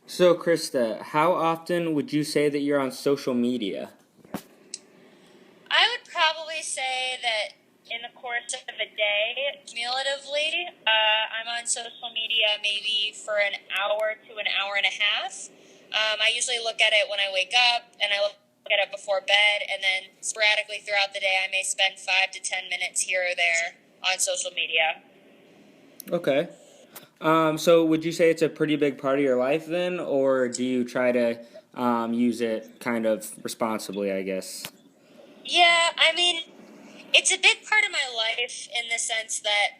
So, Krista, how often would you say that you're on social media? I would probably say that in the course of a day, cumulatively, I'm on social media maybe for an hour to an hour and a half. I usually look at it when I wake up, and I look at it before bed, and then sporadically throughout the day, I may spend 5 to 10 minutes here or there on social media. Okay. So would you say it's a pretty big part of your life then, or do you try to use it kind of responsibly, I guess? Yeah, I mean, it's a big part of my life in the sense that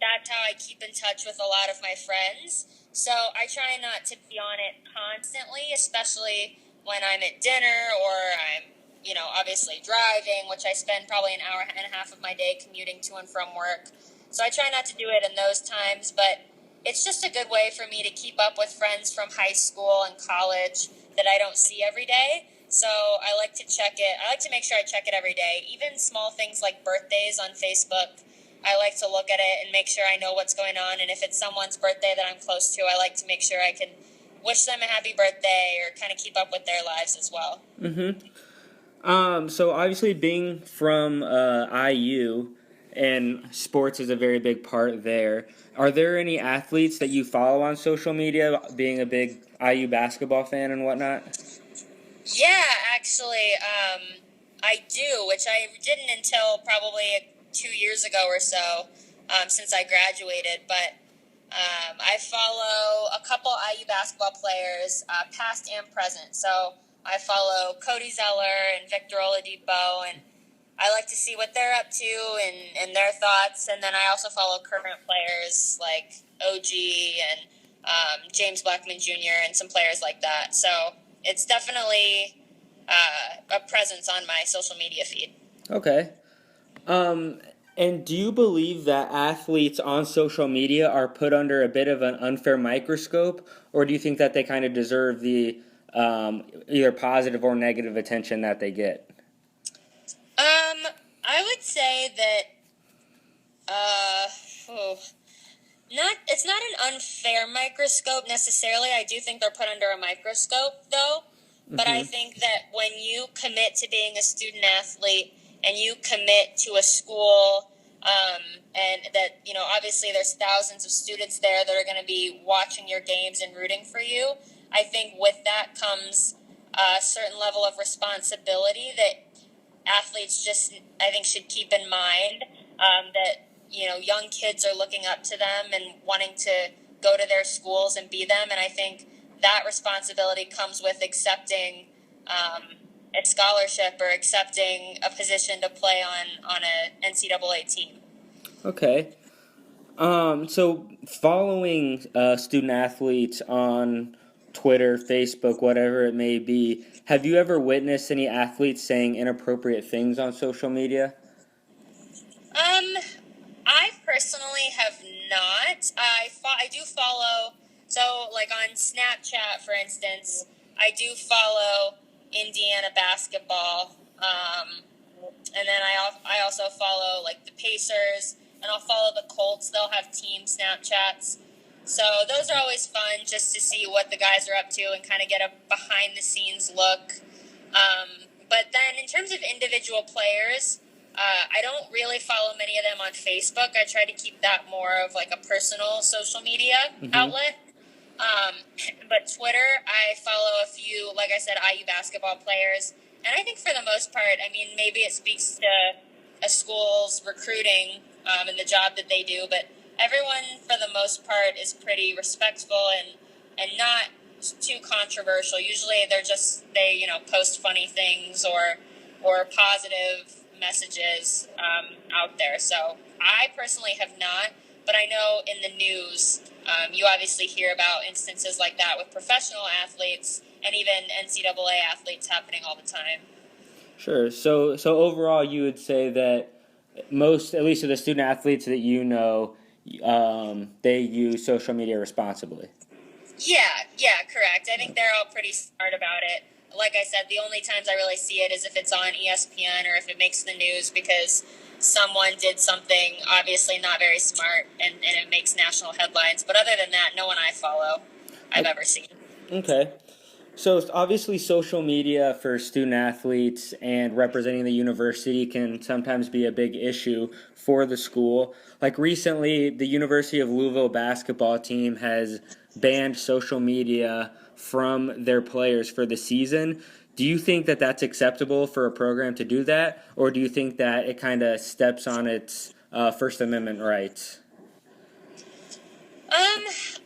that's how I keep in touch with a lot of my friends. So I try not to be on it constantly, especially when I'm at dinner or I'm, obviously driving, which I spend probably an hour and a half of my day commuting to and from work. So I try not to do it in those times, but it's just a good way for me to keep up with friends from high school and college that I don't see every day. So I like to check it. I like to make sure I check it every day. Even small things like birthdays on Facebook, I like to look at it and make sure I know what's going on. And if it's someone's birthday that I'm close to, I like to make sure I can wish them a happy birthday or kind of keep up with their lives as well. Mm-hmm. So obviously being from IU and sports is a very big part there. Are there any athletes that you follow on social media, being a big IU basketball fan and whatnot? Yeah, actually, I do, which I didn't until probably 2 years ago or so, since I graduated. But I follow a couple IU basketball players, past and present. So I follow Cody Zeller and Victor Oladipo, and I like to see what they're up to and their thoughts. And then I also follow current players like OG and James Blackman Jr. and some players like that. So it's definitely a presence on my social media feed. Okay. Um, and do you believe that athletes on social media are put under a bit of an unfair microscope, or do you think that they kind of deserve the either positive or negative attention that they get? I would say that uh, oh, not it's not an unfair microscope necessarily. I do think they're put under a microscope though. But I Mm-hmm. think that when you commit to being a student athlete and you commit to a school, and that, obviously there's thousands of students there that are going to be watching your games and rooting for you, I think with that comes a certain level of responsibility that athletes just, I think, should keep in mind, that, young kids are looking up to them and wanting to go to their schools and be them. And I think that responsibility comes with accepting a scholarship or accepting a position to play on a NCAA team. Okay. So following student athletes on Twitter, Facebook, whatever it may be, have you ever witnessed any athletes saying inappropriate things on social media? Um, I personally have not. I do follow. So, like on Snapchat, for instance, I do follow Indiana basketball. And then I also follow like the Pacers, and I'll follow the Colts. They'll have team Snapchats. So those are always fun just to see what the guys are up to and kind of get a behind the scenes look. But then in terms of individual players, I don't really follow many of them on Facebook. I try to keep that more of like a personal social media Mm-hmm. outlet. Um, but Twitter, I follow a few, like I said, IU basketball players. And I think for the most part, I mean, maybe it speaks to a school's recruiting and the job that they do, but everyone for the most part is pretty respectful and not too controversial. Usually they post funny things or positive messages out there. So I personally have not, but I know in the news you obviously hear about instances like that with professional athletes and even NCAA athletes happening all the time. Sure. So overall, you would say that most, at least of the student athletes that you know, they use social media responsibly. Yeah, correct. I think they're all pretty smart about it. Like I said, the only times I really see it is if it's on ESPN or if it makes the news because someone did something obviously not very smart and it makes national headlines. But other than that, no one I follow I've ever seen. Okay. So obviously, social media for student athletes and representing the university can sometimes be a big issue for the school. Like recently, the University of Louisville basketball team has banned social media from their players for the season. Do you think that that's acceptable for a program to do that, or do you think that it kind of steps on its First Amendment rights?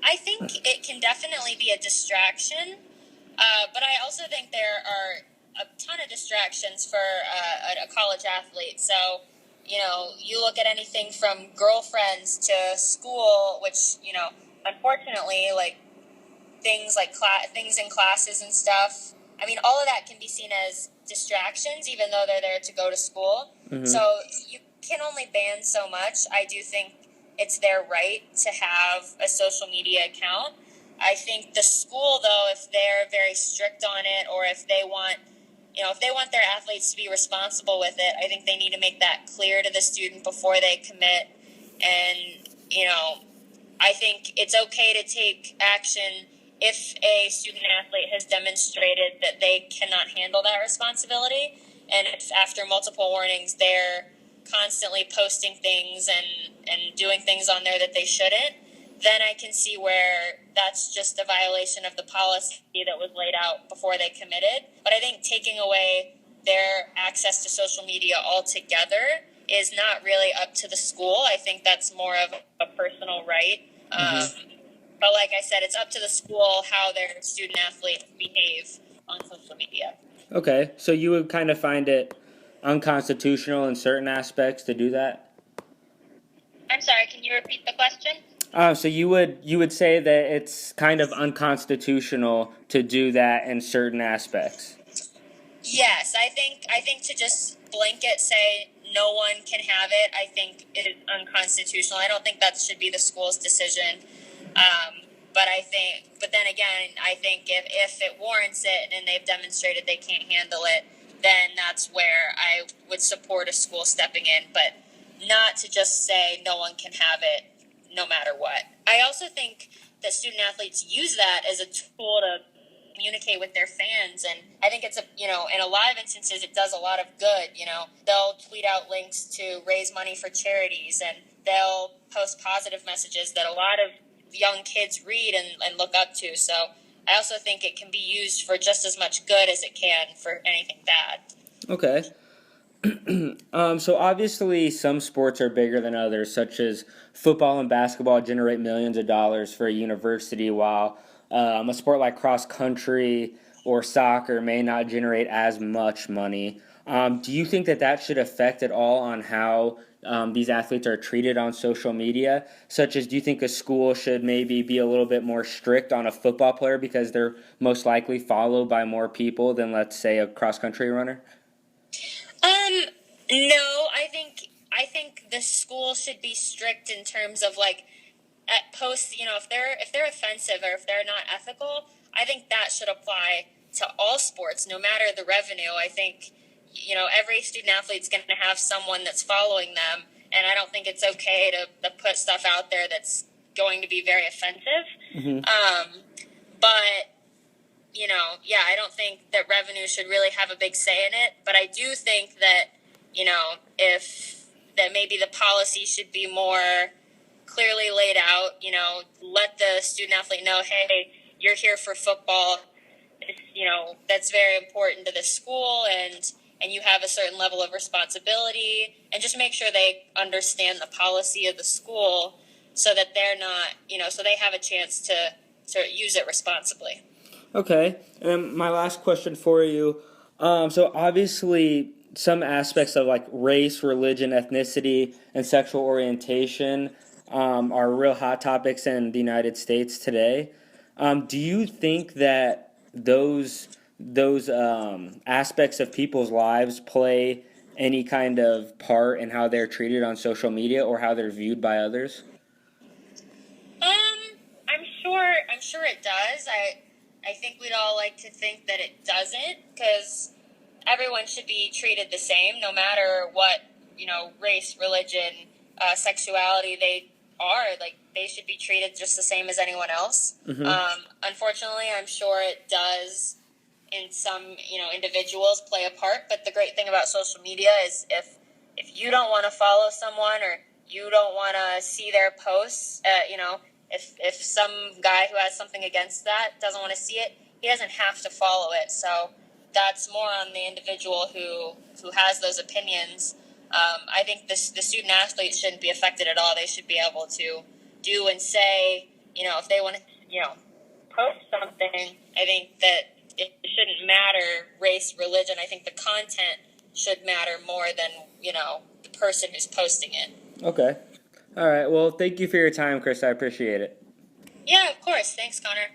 I think it can definitely be a distraction, but I also think there are a ton of distractions for a college athlete. So, you look at anything from girlfriends to school, which, unfortunately, like things in classes and stuff. I mean, all of that can be seen as distractions, even though they're there to go to school. Mm-hmm. So you can only ban so much. I do think it's their right to have a social media account. I think the school, though, if they're very strict on it, or if they want their athletes to be responsible with it, I think they need to make that clear to the student before they commit. And, I think it's okay to take action if a student athlete has demonstrated that they cannot handle that responsibility, and if after multiple warnings they're constantly posting things and doing things on there that they shouldn't, then I can see where that's just a violation of the policy that was laid out before they committed. But I think taking away their access to social media altogether is not really up to the school. I think that's more of a personal right. Mm-hmm. But like I said, it's up to the school how their student athletes behave on social media. Okay, so you would kind of find it unconstitutional in certain aspects to do that? I'm sorry, can you repeat the question? So you would say that it's kind of unconstitutional to do that in certain aspects. Yes, I think to just blanket say no one can have it, I think it is unconstitutional. I don't think that should be the school's decision. But then again, I think if it warrants it and they've demonstrated they can't handle it, then that's where I would support a school stepping in, but not to just say no one can have it no matter what. I also think that student athletes use that as a tool to communicate with their fans, and I think it's in a lot of instances it does a lot of good. They'll tweet out links to raise money for charities, and they'll post positive messages that a lot of young kids read and look up to. So I also think it can be used for just as much good as it can for anything bad. Okay. So obviously some sports are bigger than others, such as football and basketball generate millions of dollars for a university, while a sport like cross country or soccer may not generate as much money. Do you think that that should affect at all on how these athletes are treated on social media? Such as, do you think a school should maybe be a little bit more strict on a football player because they're most likely followed by more people than, let's say, a cross country runner? No, I think the school should be strict in terms of like at posts. If they're offensive or if they're not ethical, I think that should apply to all sports, no matter the revenue. I think every student athlete's going to have someone that's following them, and I don't think it's okay to put stuff out there that's going to be very offensive. Mm-hmm. But yeah, I don't think that revenue should really have a big say in it. But I do think that, if that maybe the policy should be more clearly laid out, let the student athlete know, hey, you're here for football. That's very important to the school, and you have a certain level of responsibility, and just make sure they understand the policy of the school so that they're not, so they have a chance to use it responsibly. Okay, and my last question for you. So obviously, some aspects of like race, religion, ethnicity, and sexual orientation are real hot topics in the United States today. Do you think that those aspects of people's lives play any kind of part in how they're treated on social media or how they're viewed by others? I'm sure it does. I think we'd all like to think that it doesn't, because everyone should be treated the same, no matter what race, religion, sexuality they are. Like, they should be treated just the same as anyone else. Unfortunately, I'm sure it does in some, individuals play a part. But the great thing about social media is if you don't want to follow someone or you don't want to see their posts, if some guy who has something against that doesn't want to see it, he doesn't have to follow it. So that's more on the individual who has those opinions. I think the student athletes shouldn't be affected at all. They should be able to do and say, if they want to, post something. I think that it shouldn't matter race, religion. I think the content should matter more than, the person who's posting it. Okay. All right. Well, thank you for your time, Chris. I appreciate it. Yeah, of course. Thanks, Connor.